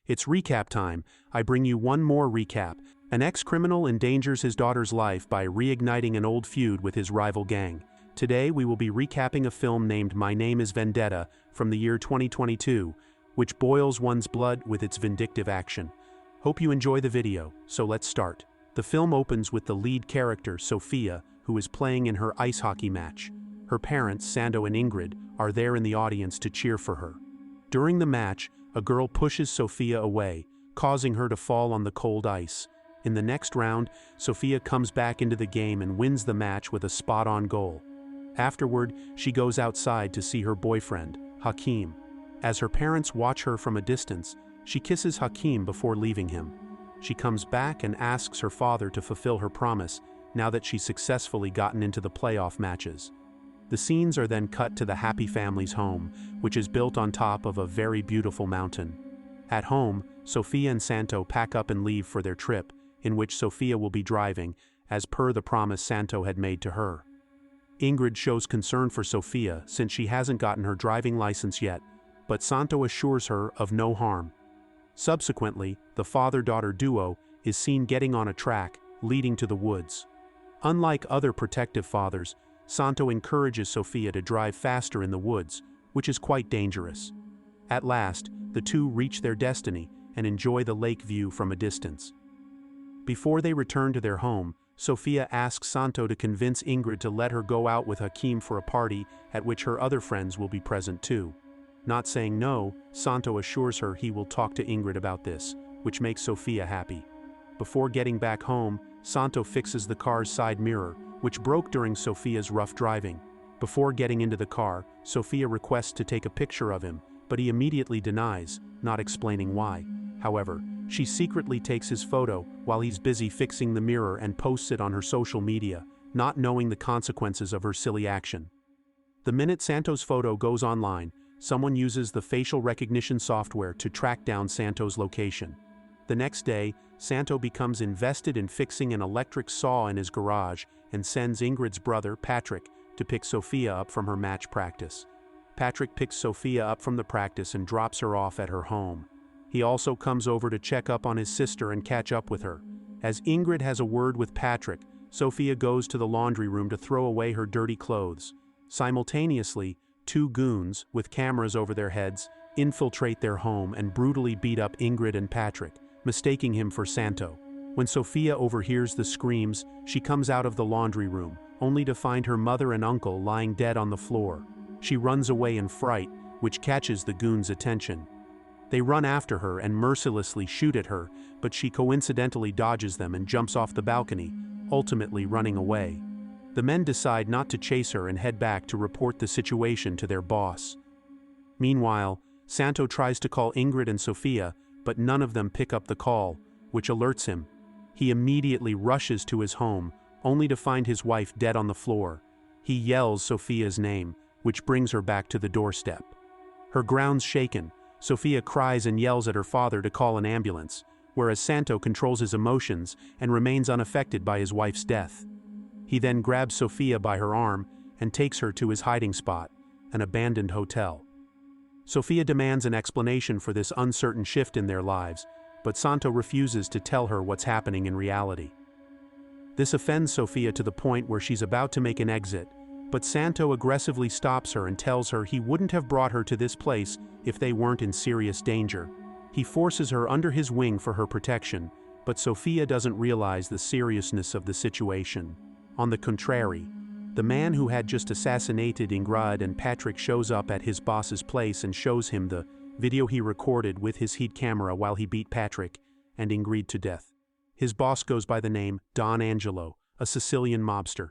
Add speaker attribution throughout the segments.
Speaker 1: It's recap time. I bring you one more recap. An ex-criminal endangers his daughter's life by reigniting an old feud with his rival gang. Today we will be recapping a film named My Name is Vendetta from the year 2022, which boils one's blood with its vindictive action. Hope you enjoy the video, so let's start. The film opens with the lead character, Sophia, who is playing in her ice hockey match. Her parents, Santo and Ingrid, are there in the audience to cheer for her. During the match, a girl pushes Sophia away, causing her to fall on the cold ice. In the next round, Sophia comes back into the game and wins the match with a spot-on goal. Afterward, she goes outside to see her boyfriend, Hakim. As her parents watch her from a distance, she kisses Hakim before leaving him. She comes back and asks her father to fulfill her promise now that she's successfully gotten into the playoff matches. The scenes are then cut to the happy family's home, which is built on top of a very beautiful mountain. At home, Sophia and Santo pack up and leave for their trip, in which Sophia will be driving, as per the promise Santo had made to her. Ingrid shows concern for Sophia since she hasn't gotten her driving license yet, but Santo assures her of no harm. Subsequently, the father-daughter duo is seen getting on a track leading to the woods. Unlike other protective fathers, Santo encourages Sophia to drive faster in the woods, which is quite dangerous. At last, the two reach their destiny and enjoy the lake view from a distance. Before they return to their home, Sophia asks Santo to convince Ingrid to let her go out with Hakim for a party at which her other friends will be present too. Not saying no, Santo assures her he will talk to Ingrid about this, which makes Sophia happy. Before getting back home, Santo fixes the car's side mirror, which broke during Sophia's rough driving. Before getting into the car, Sophia requests to take a picture of him, but he immediately denies, not explaining why. However, she secretly takes his photo while he's busy fixing the mirror and posts it on her social media, not knowing the consequences of her silly action. The minute Santo's photo goes online, someone uses the facial recognition software to track down Santo's location. The next day, Santo becomes invested in fixing an electric saw in his garage and sends Ingrid's brother, Patrick, to pick Sophia up from her match practice. Patrick picks Sophia up from the practice and drops her off at her home. He also comes over to check up on his sister and catch up with her. As Ingrid has a word with Patrick, Sophia goes to the laundry room to throw away her dirty clothes. Simultaneously, two goons, with cameras over their heads, infiltrate their home and brutally beat up Ingrid and Patrick, mistaking him for Santo. When Sophia overhears the screams, she comes out of the laundry room, only to find her mother and uncle lying dead on the floor. She runs away in fright, which catches the goons' attention. They run after her and mercilessly shoot at her, but she coincidentally dodges them and jumps off the balcony, ultimately running away. The men decide not to chase her and head back to report the situation to their boss. Meanwhile, Santo tries to call Ingrid and Sophia, but none of them pick up the call, which alerts him. He immediately rushes to his home, only to find his wife dead on the floor. He yells Sophia's name, which brings her back to the doorstep. Her ground's shaken. Sophia cries and yells at her father to call an ambulance, whereas Santo controls his emotions and remains unaffected by his wife's death. He then grabs Sophia by her arm and takes her to his hiding spot, an abandoned hotel. Sophia demands an explanation for this uncertain shift in their lives, but Santo refuses to tell her what's happening in reality. This offends Sophia to the point where she's about to make an exit, but Santo aggressively stops her and tells her he wouldn't have brought her to this place if they weren't in serious danger. He forces her under his wing for her protection, but Sophia doesn't realize the seriousness of the situation. On the contrary, the man who had just assassinated Ingrid and Patrick shows up at his boss's place and shows him the video he recorded with his heat camera while he beat Patrick and Ingrid to death. His boss goes by the name Don Angelo, a Sicilian mobster.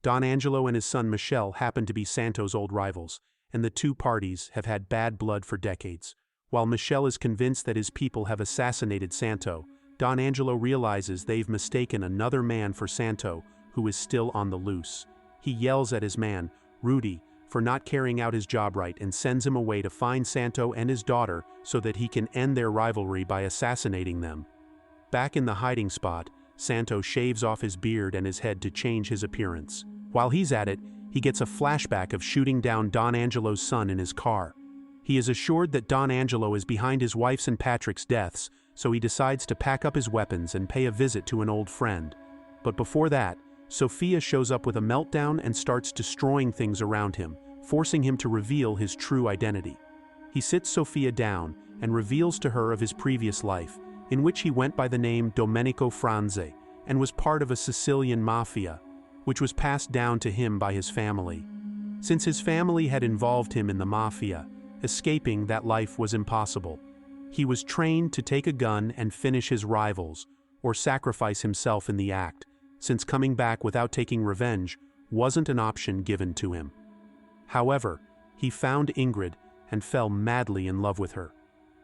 Speaker 1: Don Angelo and his son Michelle happen to be Santo's old rivals, and the two parties have had bad blood for decades. While Michelle is convinced that his people have assassinated Santo, Don Angelo realizes they've mistaken another man for Santo, who is still on the loose. He yells at his man, Rudy, for not carrying out his job right and sends him away to find Santo and his daughter so that he can end their rivalry by assassinating them. Back in the hiding spot, Santo shaves off his beard and his head to change his appearance. While he's at it, he gets a flashback of shooting down Don Angelo's son in his car. He is assured that Don Angelo is behind his wife's and Patrick's deaths, so he decides to pack up his weapons and pay a visit to an old friend. But before that, Sofia shows up with a meltdown and starts destroying things around him, forcing him to reveal his true identity. He sits Sofia down and reveals to her of his previous life, in which he went by the name Domenico Franze and was part of a Sicilian mafia, which was passed down to him by his family. Since his family had involved him in the mafia, escaping that life was impossible. He was trained to take a gun and finish his rivals, or sacrifice himself in the act, since coming back without taking revenge wasn't an option given to him. However, he found Ingrid and fell madly in love with her.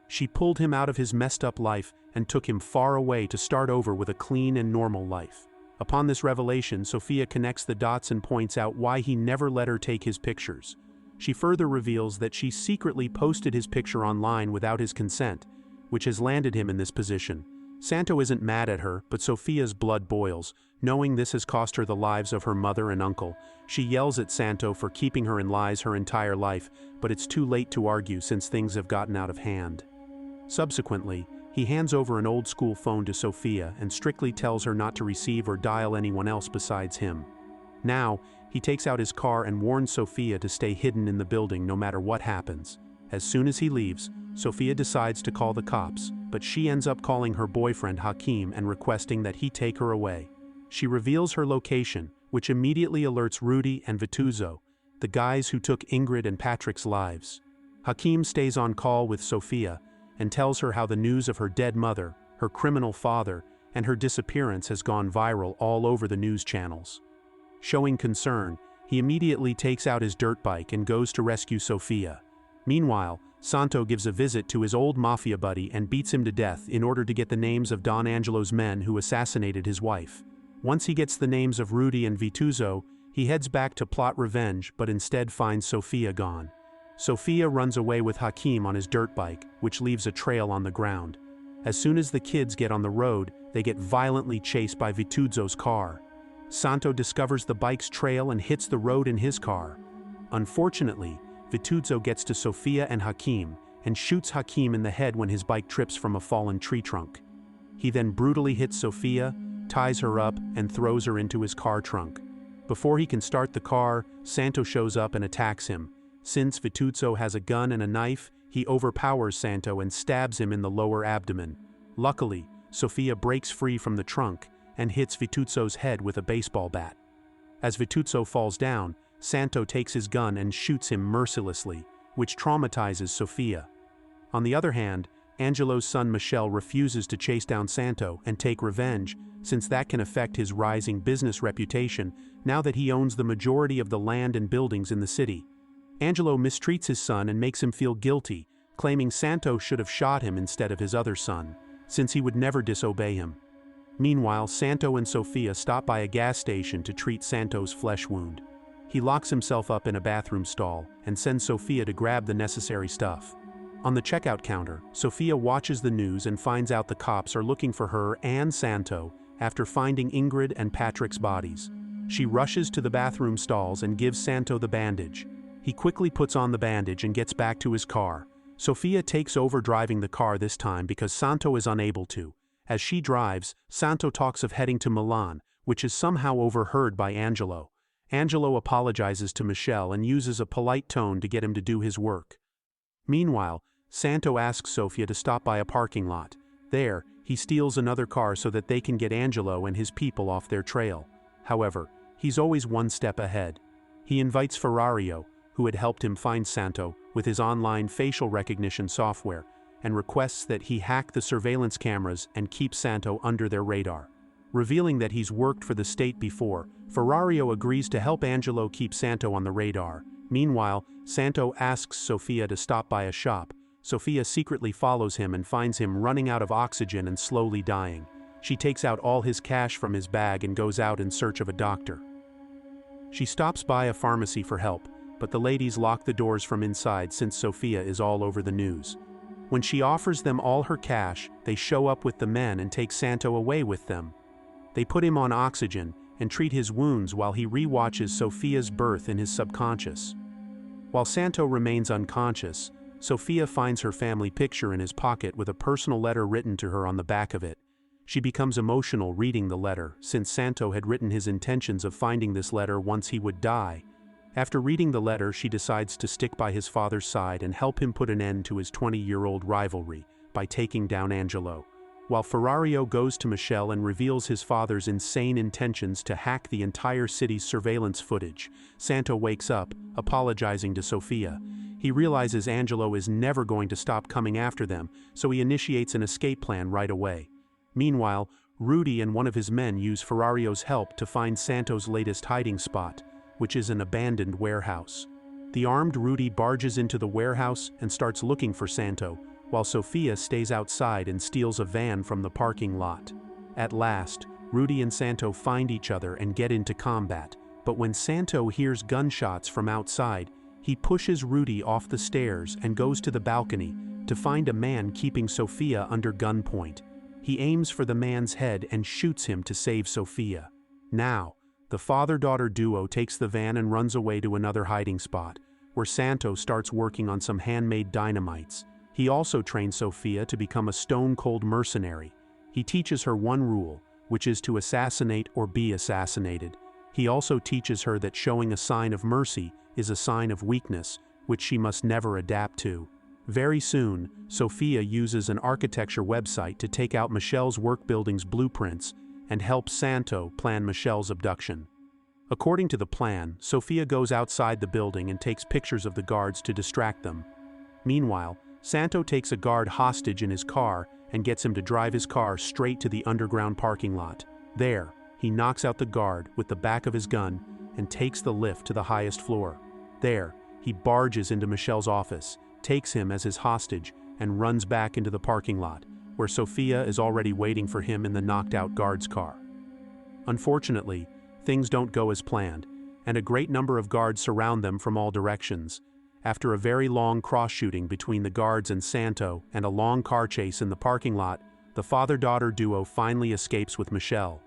Speaker 1: She pulled him out of his messed up life and took him far away to start over with a clean and normal life. Upon this revelation, Sofia connects the dots and points out why he never let her take his pictures. She further reveals that she secretly posted his picture online without his consent, which has landed him in this position. Santo isn't mad at her, but Sofia's blood boils. Knowing this has cost her the lives of her mother and uncle, she yells at Santo for keeping her in lies her entire life, but it's too late to argue since things have gotten out of hand. Subsequently, he hands over an old-school phone to Sofia and strictly tells her not to receive or dial anyone else besides him. Now, he takes out his car and warns Sofia to stay hidden in the building no matter what happens. As soon as he leaves, Sofia decides to call the cops, but she ends up calling her boyfriend Hakim and requesting that he take her away. She reveals her location, which immediately alerts Rudy and Vituzzo, the guys who took Ingrid and Patrick's lives. Hakim stays on call with Sofia and tells her how the news of her dead mother, her criminal father, and her disappearance has gone viral all over the news channels. Showing concern, he immediately takes out his dirt bike and goes to rescue Sofia. Meanwhile, Santo gives a visit to his old mafia buddy and beats him to death in order to get the names of Don Angelo's men who assassinated his wife. Once he gets the names of Rudy and Vituzzo, he heads back to plot revenge but instead finds Sofia gone. Sofia runs away with Hakim on his dirt bike, which leaves a trail on the ground. As soon as the kids get on the road, they get violently chased by Vituzzo's car. Santo discovers the bike's trail and hits the road in his car. Unfortunately, Vituzzo gets to Sofia and Hakim and shoots Hakim in the head when his bike trips from a fallen tree trunk. He then brutally hits Sofia, ties her up, and throws her into his car trunk. Before he can start the car, Santo shows up and attacks him. Since Vituzzo has a gun and a knife, he overpowers Santo and stabs him in the lower abdomen. Luckily, Sofia breaks free from the trunk and hits Vituzzo's head with a baseball bat. As Vituzzo falls down, Santo takes his gun and shoots him mercilessly, which traumatizes Sofia. On the other hand, Angelo's son Michel refuses to chase down Santo and take revenge, since that can affect his rising business reputation now that he owns the majority of the land and buildings in the city. Angelo mistreats his son and makes him feel guilty, claiming Santo should have shot him instead of his other son, since he would never disobey him. Meanwhile, Santo and Sofia stop by a gas station to treat Santo's flesh wound. He locks himself up in a bathroom stall and sends Sofia to grab the necessary stuff. On the checkout counter, Sofia watches the news and finds out the cops are looking for her and Santo after finding Ingrid and Patrick's bodies. She rushes to the bathroom stalls and gives Santo the bandage. He quickly puts on the bandage and gets back to his car. Sofia takes over driving the car this time because Santo is unable to. As she drives, Santo talks of heading to Milan, which is somehow overheard by Angelo. Angelo apologizes to Michel and uses a polite tone to get him to do his work. Meanwhile, Santo asks Sofia to stop by a parking lot. There, he steals another car so that they can get Angelo and his people off their trail. However, he's always one step ahead. He invites Ferrario, who had helped him find Santo with his online facial recognition software, and requests that he hack the surveillance cameras and keep Santo under their radar. Revealing that he's worked for the state before, Ferrario agrees to help Angelo keep Santo on the radar. Meanwhile, Santo asks Sofia to stop by a shop. Sofia secretly follows him and finds him running out of oxygen and slowly dying. She takes out all his cash from his bag and goes out in search of a doctor. She stops by a pharmacy for help, but the ladies lock the doors from inside since Sofia is all over the news. When she offers them all her cash, they show up with the men and take Santo away with them. They put him on oxygen and treat his wounds while he re-watches Sofia's birth in his subconscious. While Santo remains unconscious, Sofia finds her family picture in his pocket with a personal letter written to her on the back of it. She becomes emotional reading the letter, since Santo had written his intentions of finding this letter once he would die. After reading the letter, she decides to stick by his father's side and help him put an end to his 20-year-old rivalry by taking down Angelo. While Ferrario goes to Michelle and reveals his father's insane intentions to hack the entire city's surveillance footage, Santo wakes up, apologizing to Sofia. He realizes Angelo is never going to stop coming after them, so he initiates an escape plan right away. Meanwhile, Rudy and one of his men use Ferrario's help to find Santo's latest hiding spot, which is an abandoned warehouse. The armed Rudy barges into the warehouse and starts looking for Santo, while Sofia stays outside and steals a van from the parking lot. At last, Rudy and Santo find each other and get into combat, but when Santo hears gunshots from outside, he pushes Rudy off the stairs and goes to the balcony to find a man keeping Sofia under gunpoint. He aims for the man's head and shoots him to save Sofia. Now, the father-daughter duo takes the van and runs away to another hiding spot, where Santo starts working on some handmade dynamites. He also trains Sofia to become a stone-cold mercenary. He teaches her one rule, which is to assassinate or be assassinated. He also teaches her that showing a sign of mercy is a sign of weakness, which she must never adapt to. Very soon, Sofia uses an architecture website to take out Michelle's work building's blueprints and help Santo plan Michelle's abduction. According to the plan, Sofia goes outside the building and takes pictures of the guards to distract them. Meanwhile, Santo takes a guard hostage in his car and gets him to drive his car straight to the underground parking lot. There, he knocks out the guard with the back of his gun and takes the lift to the highest floor. There, he barges into Michelle's office, takes him as his hostage, and runs back into the parking lot, where Sofia is already waiting for him in the knocked-out guard's car. Unfortunately, things don't go as planned, and a great number of guards surround them from all directions. After a very long cross-shooting between the guards and Santo and a long car chase in the parking lot, the father-daughter duo finally escapes with Michelle.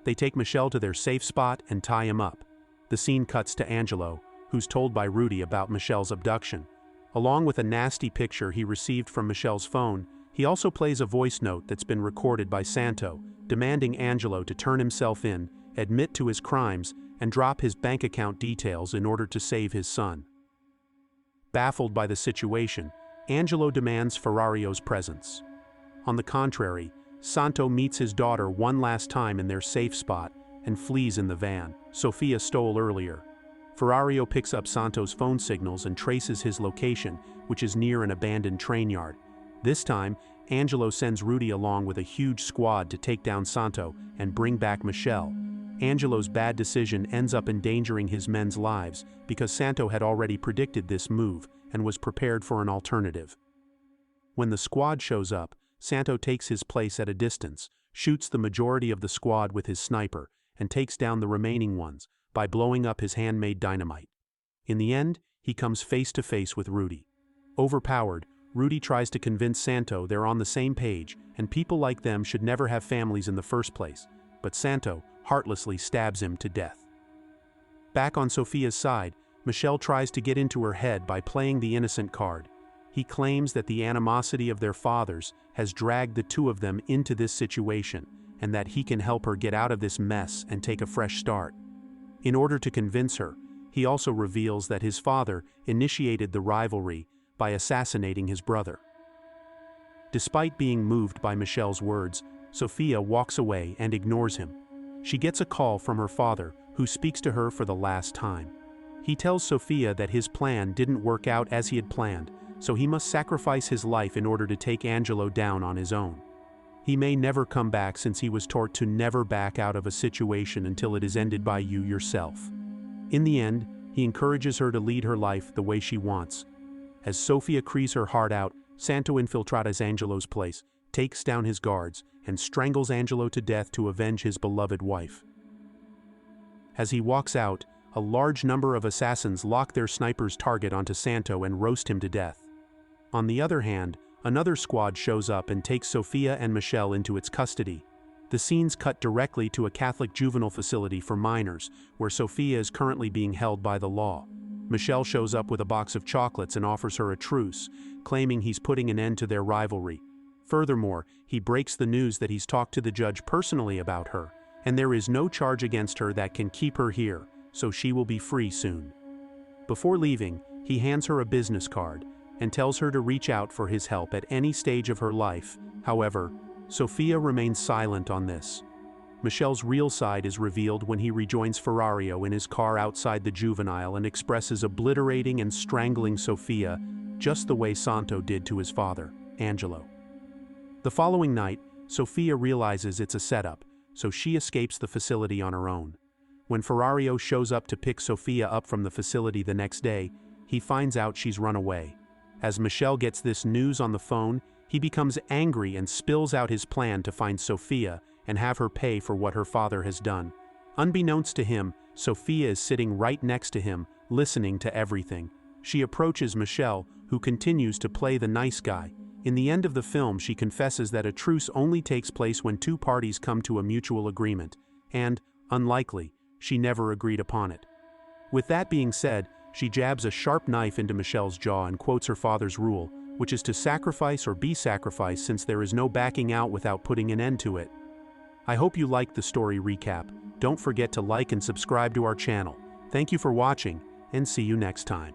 Speaker 1: They take Michelle to their safe spot and tie him up. The scene cuts to Angelo, who's told by Rudy about Michelle's abduction. Along with a nasty picture he received from Michelle's phone, he also plays a voice note that's been recorded by Santo, demanding Angelo to turn himself in, admit to his crimes, and drop his bank account details in order to save his son. Baffled by the situation, Angelo demands Ferrario's presence. On the contrary, Santo meets his daughter one last time in their safe spot and flees in the van Sofia stole earlier. Ferrario picks up Santo's phone signals and traces his location, which is near an abandoned train yard. This time, Angelo sends Rudy along with a huge squad to take down Santo and bring back Michelle. Angelo's bad decision ends up endangering his men's lives because Santo had already predicted this move and was prepared for an alternative. When the squad shows up, Santo takes his place at a distance, shoots the majority of the squad with his sniper, and takes down the remaining ones by blowing up his handmade dynamite. In the end, he comes face to face with Rudy. Overpowered, Rudy tries to convince Santo they're on the same page and people like them should never have families in the first place, but Santo heartlessly stabs him to death. Back on Sofia's side, Michelle tries to get into her head by playing the innocent card. He claims that the animosity of their fathers has dragged the two of them into this situation, and that he can help her get out of this mess and take a fresh start. In order to convince her, he also reveals that his father initiated the rivalry by assassinating his brother. Despite being moved by Michelle's words, Sofia walks away and ignores him. She gets a call from her father, who speaks to her for the last time. He tells Sofia that his plan didn't work out as he had planned, so he must sacrifice his life in order to take Angelo down on his own. He may never come back since he was taught to never back out of a situation until it is ended by you yourself. In the end, he encourages her to lead her life the way she wants. As Sofia cries her heart out, Santo infiltrates Angelo's place, takes down his guards, and strangles Angelo to death to avenge his beloved wife. As he walks out, a large number of assassins lock their sniper's target onto Santo and roast him to death. On the other hand, another squad shows up and takes Sofia and Michelle into its custody. The scenes cut directly to a Catholic juvenile facility for minors, where Sofia is currently being held by the law. Michel shows up with a box of chocolates and offers her a truce, claiming he's putting an end to their rivalry. Furthermore, he breaks the news that he's talked to the judge personally about her, and there is no charge against her that can keep her here, so she will be free soon. Before leaving, he hands her a business card and tells her to reach out for his help at any stage of her life. However, Sofia remains silent on this. Michel's real side is revealed when he rejoins Ferrario in his car outside the Juvenile and expresses obliterating and strangling Sofia, just the way Santo did to his father, Angelo. The following night, Sofia realizes it's a setup, so she escapes the facility on her own. When Ferrario shows up to pick Sofia up from the facility the next day, he finds out she's run away. As Michel gets this news on the phone, he becomes angry and spills out his plan to find Sofia and have her pay for what her father has done. Unbeknownst to him, Sofia is sitting right next to him, listening to everything. She approaches Michel, who continues to play the nice guy. In the end of the film, she confesses that a truce only takes place when two parties come to a mutual agreement, and, unlikely, she never agreed upon it. With that being said, she jabs a sharp knife into Michel's jaw and quotes her father's rule, which is to sacrifice or be sacrificed since there is no backing out without putting an end to it. I hope you liked the story recap. Don't forget to like and subscribe to our channel. Thank you for watching, and see you next time.